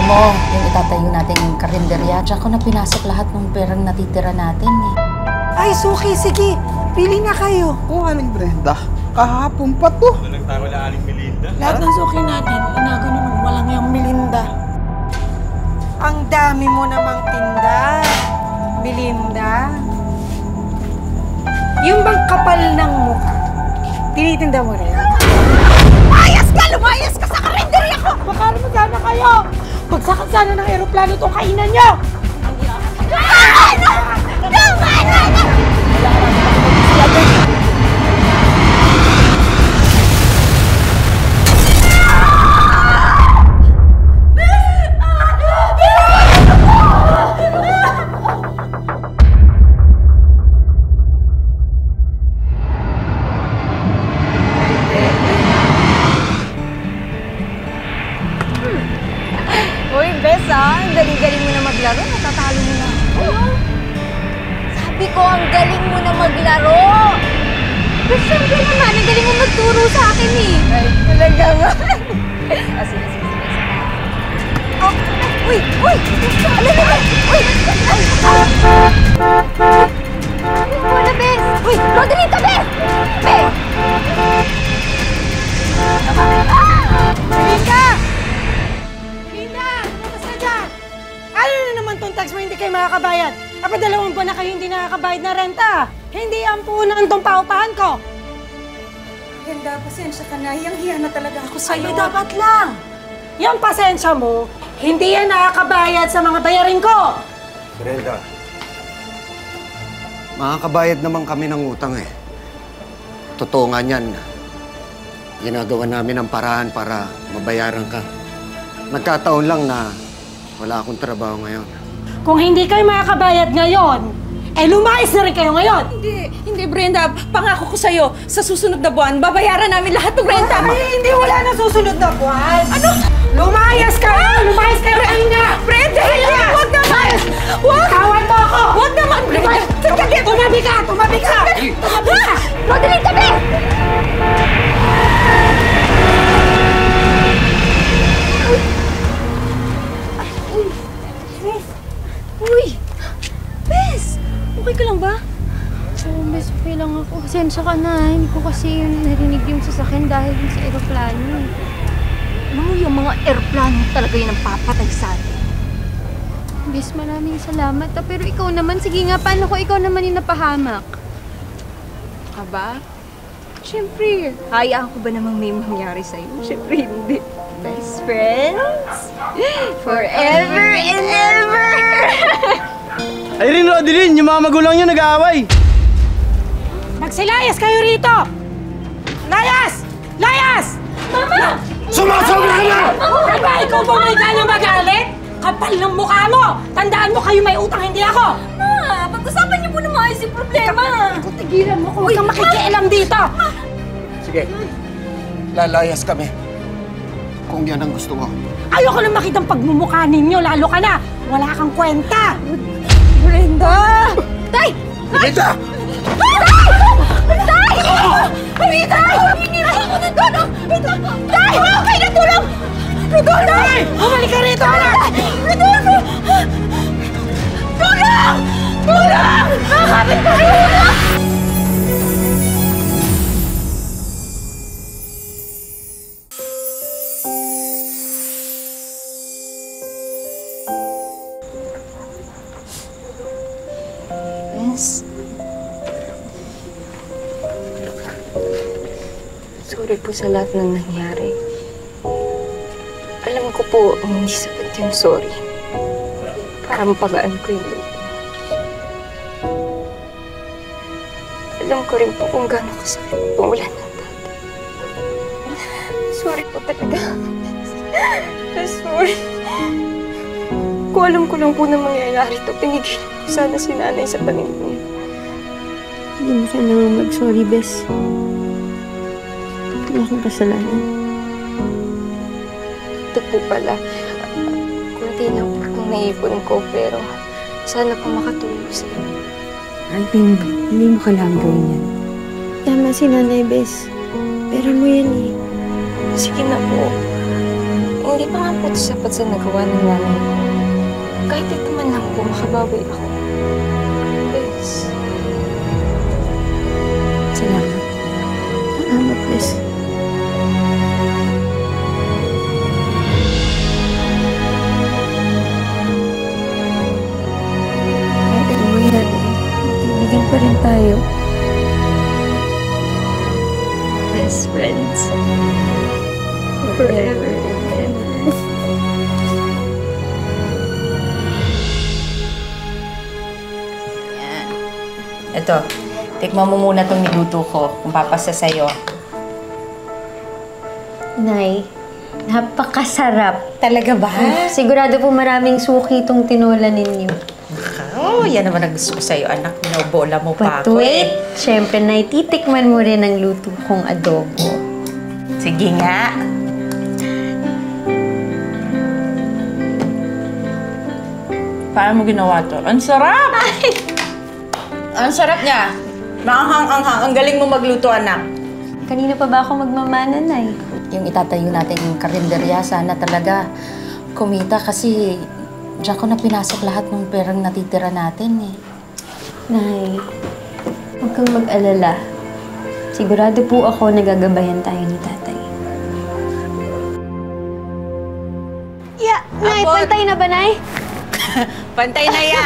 mo, yung itatayo nating karinderya, tsaka ko na pinasok lahat ng perang natitira natin eh. Ay, Suki, sige. Pili na kayo. Oo, Aling Brenda. Kahapon pa to. Ano lang tayo wala Aling Melinda? Lahat ng Suki natin, inagano nung walang yung Melinda. Ang dami mo namang tinda, Melinda. Yung bang kapal ng mukha, tinitinda mo rin? Lumayas ka! Lumayas ka sa karinderya ko! Baka naman sana kayo! Bagsakan sana ng aeroplano itong kainan nyo! Uy, Bes, ang galing-galing mo na maglaro. Natatalo mo na ako. Sabi ko, ang galing mo na maglaro. Bes, syempre naman, ang galing mo magturo sa akin eh. Ay, talaga nga. Sige. Oh, uy! Alala, uy! Ay! Wala, Bes! Uy! Rodelita, Bes! Bes! Melinda! Melinda! Lumabas ka dyan! Ano na naman tong tax mo hindi kayo makakabayad? Apa 2 buwan na kayo hindi nakakabayad na renta? Hindi ang punan tong paupahan ko! Brenda, pasensya ka na. Hiyang-hiya na talaga ako sa'yo. Ay, dapat lang! Yung pasensya mo, hindi yan nakakabayad sa mga bayarin ko! Brenda, makakabayad naman kami ng utang eh. Totoo nga niyan. Ginagawa namin ang paraan para mabayaran ka. Nagkataon lang na wala akong trabaho ngayon. Kung hindi kayo makakabayad ngayon, eh lumayas na rin kayo ngayon! Hindi, Brenda. Pangako ko sa'yo, sa susunod na buwan, babayaran namin lahat ng renta. Ay, hindi wala na susunod na buwan! Ano? Lumayas ka! Lumayas kayo kayo na! Brenda, huwag naman! Huwag! Tawan mo ako! Huwag naman, Brenda! Sandali! Tumabi ka! Tumabi ka! Tumabi ka! Rodelita, Bes! Uy! Bes! Okay ka lang ba? Oo, Bes, okay lang ako. Pasensya ka na. Hindi ko kasi narinig yung sasakyan dahil sa aeroplano. Alam mo, yung mga aeroplano talaga yun ang papatay sa atin. Bes, maraming salamat. Pero ikaw naman, sige nga, paano ko ikaw naman yung napahamak? Ka ba? Siyempre, hayaan ko ba namang may mangyari sa'yo? Siyempre, hindi. Best friends? Forever and ever! Irene, Rodeline, yung mga magulang nyo nag-aaway. Magsilayas kayo rito! Layas! Layas! Mama! Sumasobra na! Aba, ikaw ba may gana magalit? Kapal ng mukha mo! Tandaan mo kayo may utang, hindi ako! Ma, pag-usapan niyo po na maayos yung problema. Ikaw, tigilan mo kung huwag kang makikialam dito! Sige, lalayas kami. Kung yan ang gusto mo. Ayoko na makitang pagmumukha ninyo, lalo ka na! Wala kang kwenta! Brenda! Tay! Brenda! Tay! Tay! Tay! Hinira ako ng dono! Tay! Okay na, tulong! Rodolfo! Tay! Bumalik ka rito, anak! Rodolfo! Tulong! Tulong! Nakakapit ko kayo! Bes. Sorry po sa lahat ng nangyari. Alam ko po, hindi sapat yung sorry. Para mapagaan ko yung loob. Alam ko rin po kung gano'n kasakit pumulan ng tatay. Sorry po talaga. Sorry. Kung alam ko lang po na mangyayari ito, pinigil ko sana si nanay sa paningin niya. Hindi mo kailangan mag-sorry, Bes. Wala kang kasalanan. Ito po pala, kunti lang po kung naipon ko, pero sana po makatulong sa inyo. Alvin, hindi mo kailangan gawin yan. Tama si Nanay, Bes. Pero mo yan eh. Sige na po. Hindi pa nga po ito sapat sa nagawa ng nanay ko. Kahit ito man lang po, makabawi ako. Please. Salamat. Salamat, please. Kahit ano mangyari, magkaibigan pa rin tayo. Best friends. Forever and ever. Ito, tikman mo muna itong niluto ko kung papasa sa'yo. Nay, napakasarap. Talaga ba? Sigurado po maraming suki itong tinola ninyo. Oh, yan naman ang gusto ko sa'yo, anak. Binobola mo pa But ako wait, syempre, Nay, titikman mo rin ang luto kong adobo. Sige nga. Paano mo ginawa to? Ang sarap! Ang sarap niya. Maanghang-anghang. Ang galing mo magluto, anak. Kanina pa ba ako magmamana, Nay? Yung itatayo nating karinderya, sana talaga kumita kasi diyan ko na pinasok lahat ng perang natitira natin eh. Nay, huwag kang mag-alala. Sigurado po ako nagagabayan tayo ni tatay. Nay, Abot. pantay na ba, Nay? Pantay na ya.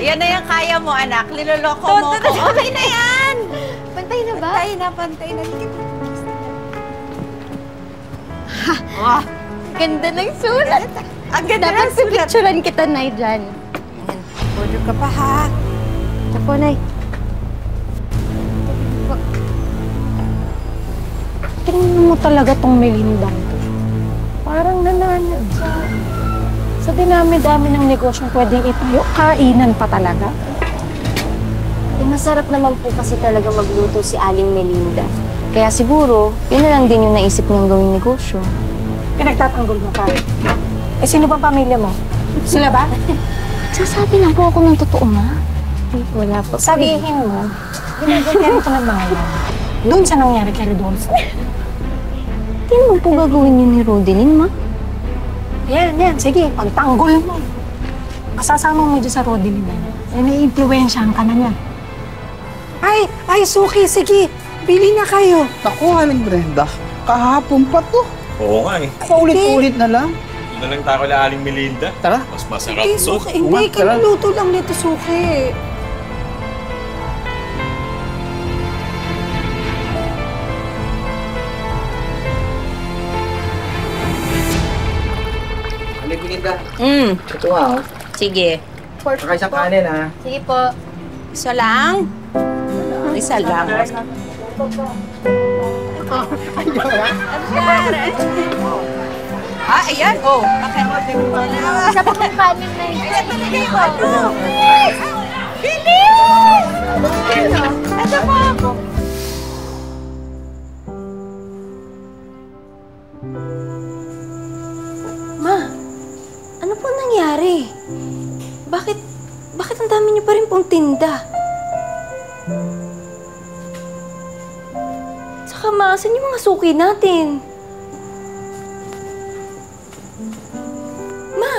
Yan na yung kaya mo, anak. Niloloko mo ko. Okay na yan! Pantay na ba? Pantay na. Ganda ng sulat. Ang ganda Dapat ng sulat. pipicturean kita, Nay, dyan. Order ka pa, ha? Ito po, Nay. Tingnan mo talaga tong Melinda. Parang nananag sa dinami-dami ng negosyong pwedeng itayo, kainan pa talaga. Eh, masarap naman po kasi talaga magluto si Aling Melinda. Kaya siguro, yun na lang din yung naisip niyang gawing negosyo. Pinagtatanggol mo pa. Eh, sino bang pamilya mo? Sila ba? Sasabi lang po ako ng totoo, ma. Wala po. Sabihin mo, ginagawa ko ng mga yan. Doon sa nangyari kay Rodolfo. Hindi naman po gagawin yun ni Rodeline, ma. Yan. Sige, pagtanggol mo. Kasasama mo dyan sa Rodeline na yan. Eh, nai-influensyahan ka na niya. Ay, Suki, sige. Bili na kayo. Naku, Aling Brenda. Kahapon pa to. Oo nga eh. Paulit-ulit na lang. Doon na lang tayo kay Aling Melinda. Tara. Mas masarap Hindi, to. Suki. Hindi, kaluluto lang nito, Suki. Aling Brenda. Ito Sige. Saka isang kanin, ha? Sige po. Isa lang? Isa lang. Ayan. Oh. Isa po ng kanin, Nay. Ma, ano po nangyari? Bakit ang dami niyo pa rin pong tinda? Tsaka ma, saan yung mga suki natin? Ma!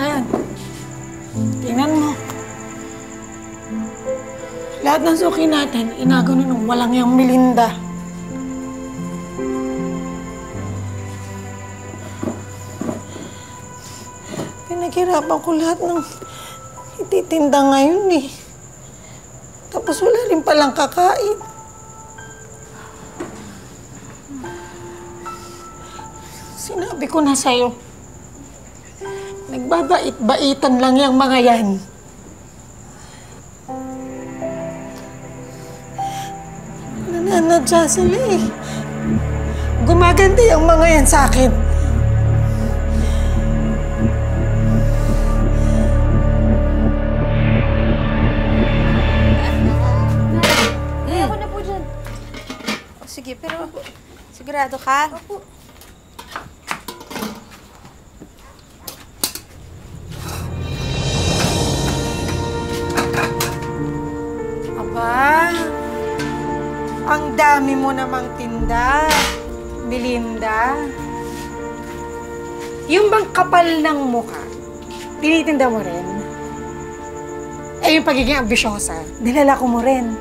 Ayan. Tingnan mo. Lahat ng suki natin, inagano nung walang yung Melinda. Pinaghirapan ko lahat ng ititinda ngayon eh. Tapos wala rin palang kakain. Sinabi ko na sa'yo, nagbabait-baitan lang yung mga yan. Nananadya sila eh. Gumaganti ang mga yan sa akin. Ako na po dyan. Sige, pero sigurado ka? Opo. Aba, ang dami mo namang tinda. Melinda, yung bang kapal ng mukha, tinitinda mo rin? Eh, yung pagiging ambisyosa, nilalako mo rin.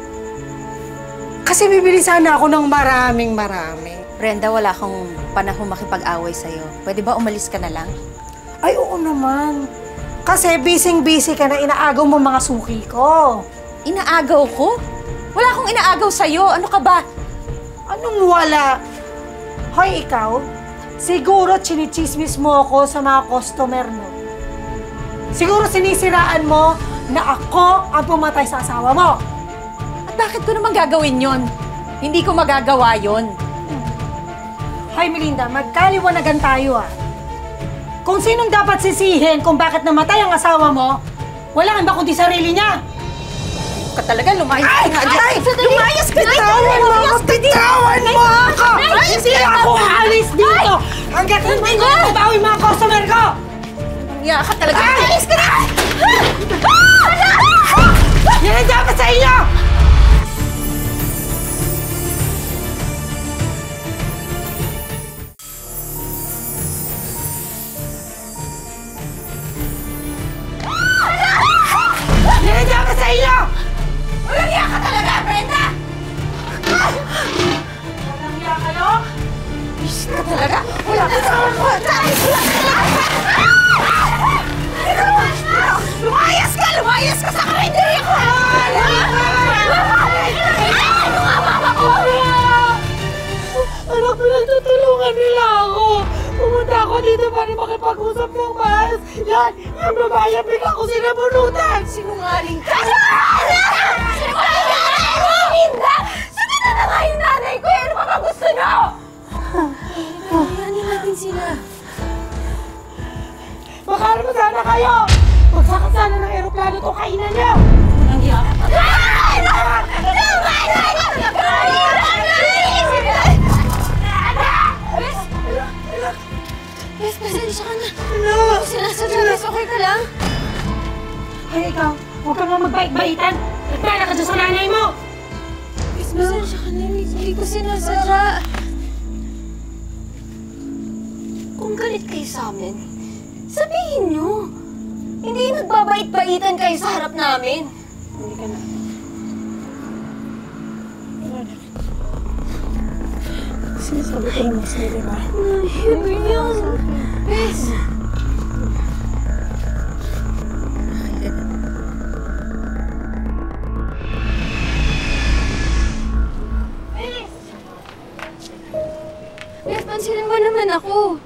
Kasi bibili sana ako ng maraming marami. Brenda, wala akong panahon makipag-away sa'yo. Pwede ba umalis ka na lang? Ay, oo naman. Kasi busy-busy ka na inaagaw mo mga suki ko. Inaagaw ko? Wala akong inaagaw sa'yo. Ano ka ba? Anong wala? Hoy, ikaw, siguro chinichismis mo ako sa mga customer mo. Siguro sinisiraan mo na ako ang pumatay sa asawa mo. At bakit ko naman gagawin yon? Hindi ko magagawa yon. Hoy, Melinda, magkaliwanagan tayo Kung sinong dapat sisihin kung bakit namatay ang asawa mo, wala ba kundi sarili niya? Ka talaga, lumayas ka nga dyan. Lumayas ka dito! Bitawan mo ako! Hindi ako aalis dito! Hanggat hindi ko nababawi mga customer ko! Nga ka talaga, lumayas ka na! Yan ang dapat sa inyo! Yan ang dapat sa inyo! Walang iya ka talaga, Brenda! Walang iya ka, no? Is ka talaga? Wala ka sa Lumayas ka! Lumayas ka sa karinderya ko! Ano nga, mama ko? Anak, pinagtutulungan nila ako. Pumunta ako dito para makipag-usap ng maayos. Yan, yung babae bigla ko sinabunutan. Sinungaling ka! Sinungaling ka! Hinda! Sabihin na nga yung nanay ko! Ano pa ba gusto nyo? Hayaanin natin sila. Makaharap sana kayo! Magsakot sana ng aeroplano to kainan niyo! Walang hiya ka talaga! Bes, pasensya ka na. Ano? Sinasadya, Bes, okay ka lang? Ay, ikaw, huwag ka nga magbait-baitan. Nagtala ka dyan sa nanay mo! Bes, pasensya ka na. Hindi ko sinasadya. Kung galit kayo sa amin, sabihin nyo. Hindi nagbabait-baitan kayo sa harap namin. Hindi ka na. Sinasabi ko naman sa'yo, di ba? Hindi yan. Bes. Bes, pansinin mo naman ako.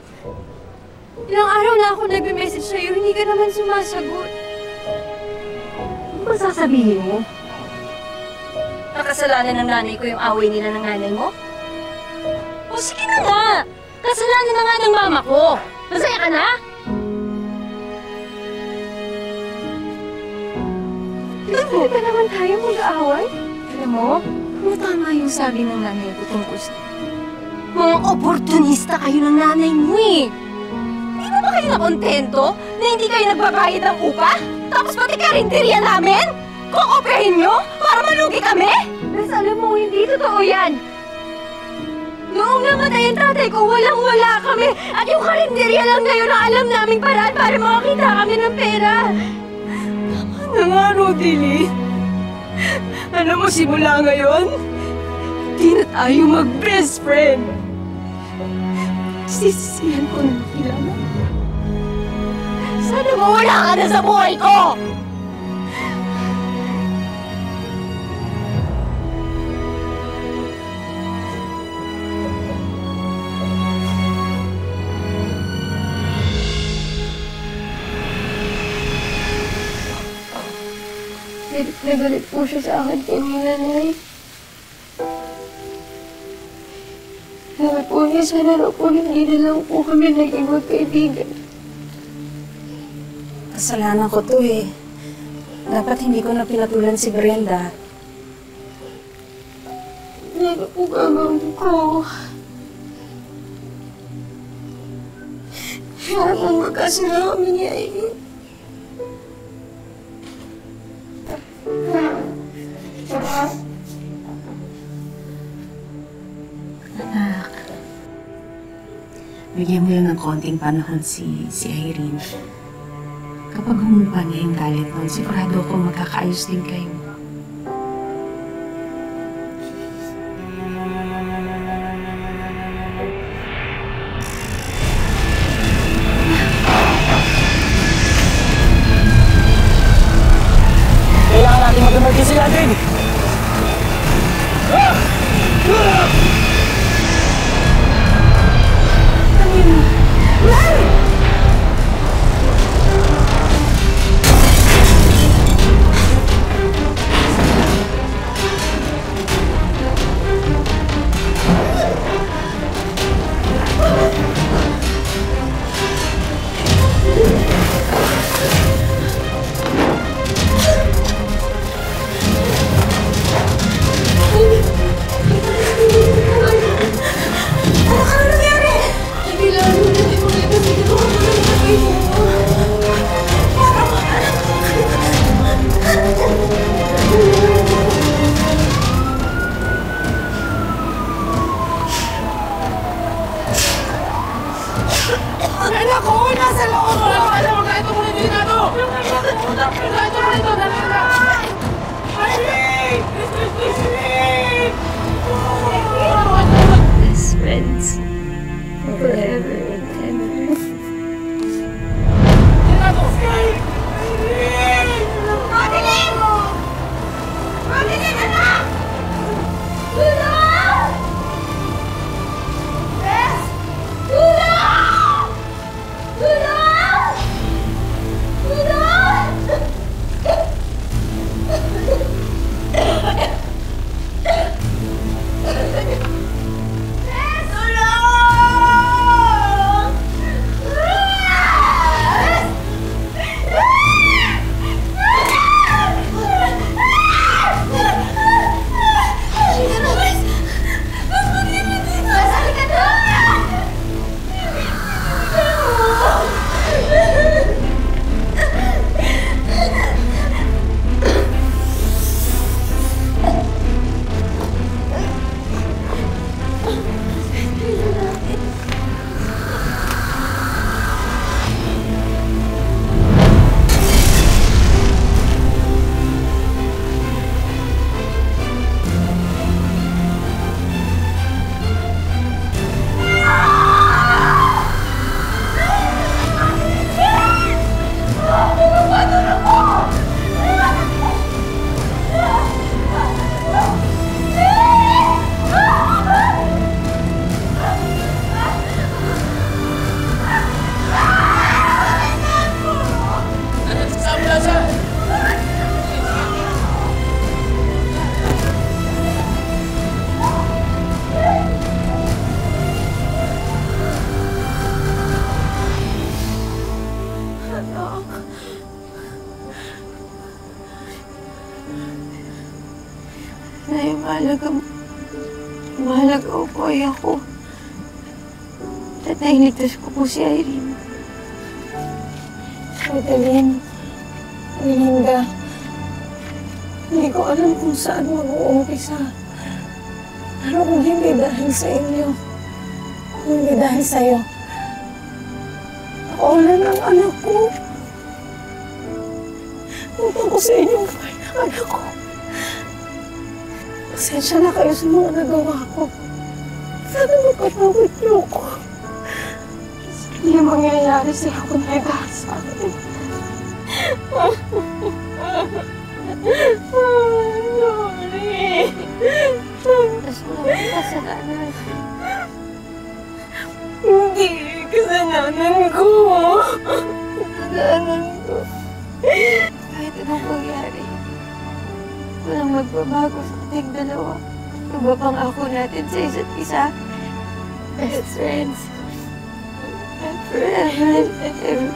Ilang araw na ako nagme-message sa'yo, hindi ka naman sumasagot. Ano ba sasabihin mo? Nakasalanan ng nanay ko yung away nila ng nanay mo? O sige na nga! Kasalanan na nga ng mama ko! Masaya ka na? Hindi pa naman tayo mag-aaway. Alam mo, tama yung sabi ng nanay ko tungkol sa... Mga oportunista kayo ng nanay mo eh! Di ba kayo nakontento na hindi kayo nagbabayad ng upa? Tapos pati karinderya namin? Kukoprahin nyo para malugi kami? Bes, alam mo, hindi totoo yan! Noong namatay ang tatay ko, walang-wala kami. At yung karinderya lang ngayon ang alam naming paraan para makakita kami ng pera. Tama na nga, Rodely. Alam mo, simula ngayon, hindi na tayo mag-best friend. Sisisihan ko na nakilala. Sana mawala ka na sa buhay ko! Nagalit po siya sa akin kanina, Nay. Sabi po niya, sana na po hindi na lang po kami naging magkaibigan. Kasalanan ko to eh. Dapat hindi ko na pinatulan si Brenda. Ano po gagawin ko? Ayaw kong magkasama kami ni Aileen. Anak, bigyan mo lang ng konting panahon si Irene. Kapag humupa na yung galit nun, sigurado ako magkakaayos din kayo. Kailangan natin mag-emergency landing! Best friends. Forever and ever. Rodeline! Rodeline, anak! Tulong! Bes! Tulong! Tulong! Tulong! Bes! Tulong! Nay, mahalaga po ay ako. At nailigtas ko po si Irene. Rodeline, Melinda, hindi ko alam kung saan mag-uumpisa. Pero kung hindi dahil sa inyo, kung hindi dahil sa'yo, ako wala ng anak ko. Utang ko sa inyong buhay ng anak ko. Pasensya na kayo sa mga nagawa ko. Sana magpatawad niyo ko. Hindi yung mangyayari sa'yo kung dahil sa akin. Sorry. Tapos wala akong kasalanan. Hindi, kasalanan ko. Kasalanan ko. Kahit anong mangyari, walang magbabago sa ating dalawa. Pagpapangako natin sa isa't isa. Best friends. And forever and ever.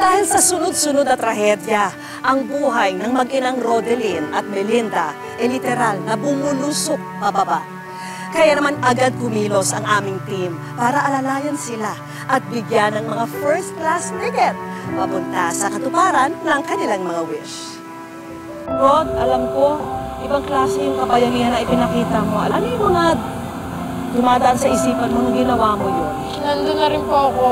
Dahil sa sunod-sunod na trahedya, ang buhay ng mag-inang Rodeline at Melinda ay literal na bumulusok pababa. Kaya naman agad kumilos ang aming team para alalayan sila at bigyan ng mga first-class ticket papunta sa katuparan ng kanilang mga wish. Rod, alam ko, ibang klase yung kabayanihan na ipinakita mo. Ano yung mga dumadaan sa isipan mo nung ginawa mo yun? Nandun na rin po ako.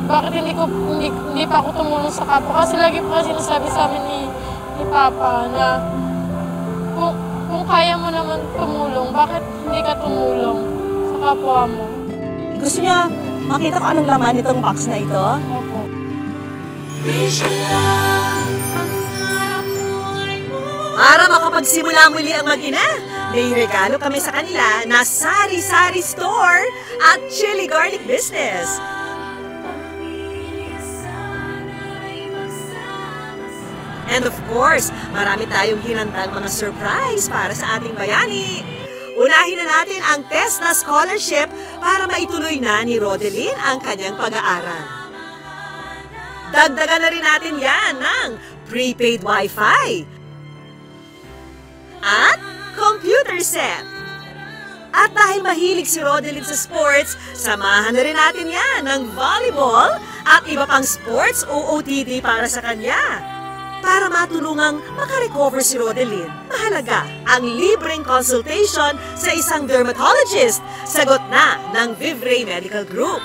Bakit hindi pa ako tumulong sa kapwa? Kasi lagi po kasi sinasabi sa amin ni Papa na kung kaya mo naman tumulong, bakit hindi ka tumulong sa kapwa mo? Gusto niya makita ko anong laman nitong box na ito? Opo. Para makapagsimula muli ang mag-ina, may regalo kami sa kanila na sari-sari store at chili garlic business. And of course, marami tayong hinandang mga surprise para sa ating bayani. Unahin na natin ang TESDA Scholarship para maituloy na ni Rodeline ang kanyang pag-aaral. Dagdagan na rin natin yan ng prepaid Wi-Fi at computer set. At dahil mahilig si Rodeline sa sports, samahan na rin natin yan ng volleyball at iba pang sports OOTD para sa kanya. Para matulungang makarecover si Rodeline, mahalaga ang libreng consultation sa isang dermatologist, sagot na ng Vivray Medical Group.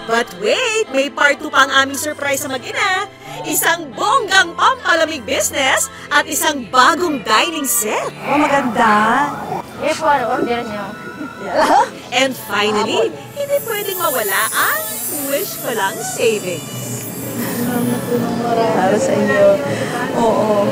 But wait, may part 2 pa ang aming surprise sa mag-ina, isang bonggang pampalamig business at isang bagong dining set. Oh, maganda. Eh po, order niyo. And finally, hindi pwedeng mawala ang wish ko lang savings. Para sa inyo. Oo.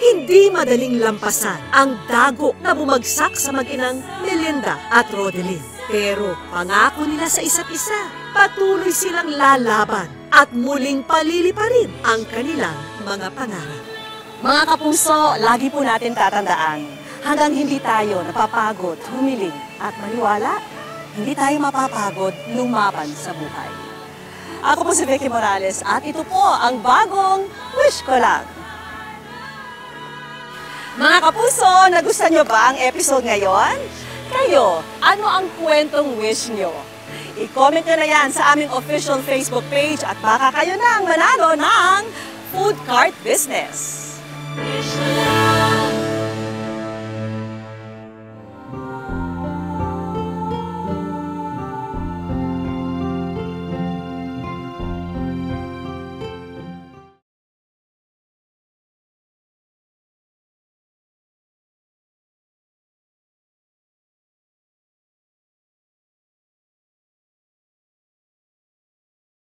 Hindi madaling lampasan ang dago na bumagsak sa mag-inang Melinda at Rodeline. Pero pangako nila sa isa't isa, patuloy silang lalaban at muling paliliparin ang kanilang mga pangarap. Mga kapuso, lagi po natin tatandaan, hanggang hindi tayo napapagod, humiling at maniwala, hindi tayo mapapagod lumaban sa buhay. Ako po si Vicky Morales at ito po ang bagong Wish Ko Lang. Mga kapuso, nagustuhan nyo ba ang episode ngayon? Kayo, ano ang kwentong wish nyo? I-comment nyo na yan sa aming official Facebook page at baka kayo na ang manalo ng food cart business.